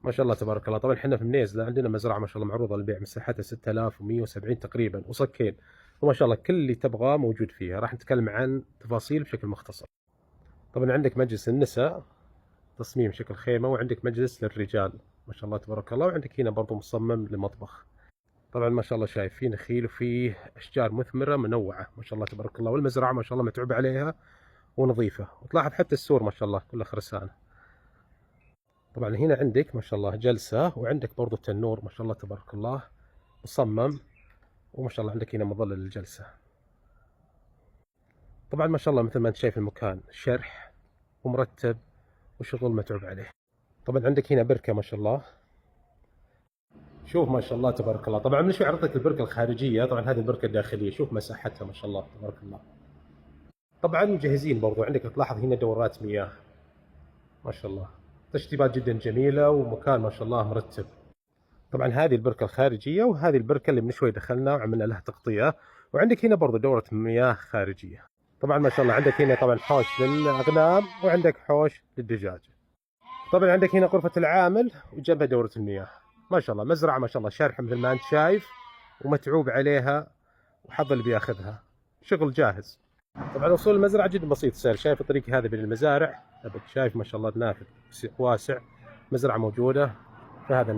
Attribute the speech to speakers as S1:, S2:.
S1: ما شاء الله تبارك الله. طبعا احنا في منيزلة عندنا مزرعة ما شاء الله معروضة للبيع، مساحتها 6170 تقريبا وصكين، وما شاء الله كل اللي تبغاه موجود فيها. راح نتكلم عن تفاصيل بشكل مختصر. طبعا عندك مجلس النساء تصميم شكل خيمة، وعندك مجلس للرجال ما شاء الله تبارك الله، وعندك هنا برضو مصمم لمطبخ. طبعا ما شاء الله شايف فيه نخيل وفيه اشجار مثمرة منوعة ما شاء الله تبارك الله، والمزرعة ما شاء الله متعوب عليها ونظيفة، وتلاحظ حتى السور ما شاء الله كلها خرسانة. طبعا هنا عندك ما شاء الله جلسة، وعندك برضو تنور ما شاء الله تبارك الله مصمم، وما شاء الله عندك هنا مظلة للجلسة. طبعا ما شاء الله مثل ما انت شايف المكان شرح ومرتب وشغل متعوب عليه. طبعا عندك هنا بركة ما شاء الله، شوف ما شاء الله تبارك الله. طبعا من شوي عرضتك البركة الخارجية، طبعا هذه البركة الداخلية شوف مساحتها ما شاء الله تبارك الله. طبعا مجهزين برضو، عندك تلاحظ هنا دورات مياه ما شاء الله، تشطيبات جدا جميلة، ومكان ما شاء الله مرتب. طبعا هذه البركة الخارجية، وهذه البركة اللي من شوي دخلنا وعملنا لها تغطية، وعندك هنا برضو دورة مياه خارجية. طبعا ما شاء الله عندك هنا طبعا حوش للأغنام، وعندك حوش للدجاج. طبعا عندك هنا غرفة العامل وجنبها دورة المياه. ما شاء الله مزرعة ما شاء الله شارحة مثل ما انت شايف، ومتعوب عليها، وحظ اللي بياخذها شغل جاهز. طبعا وصول المزرعة جدا بسيط سهل، شايف الطريق هذا بين المزارع، شايف ما شاء الله نافذ واسع، مزرعة موجودة في هذا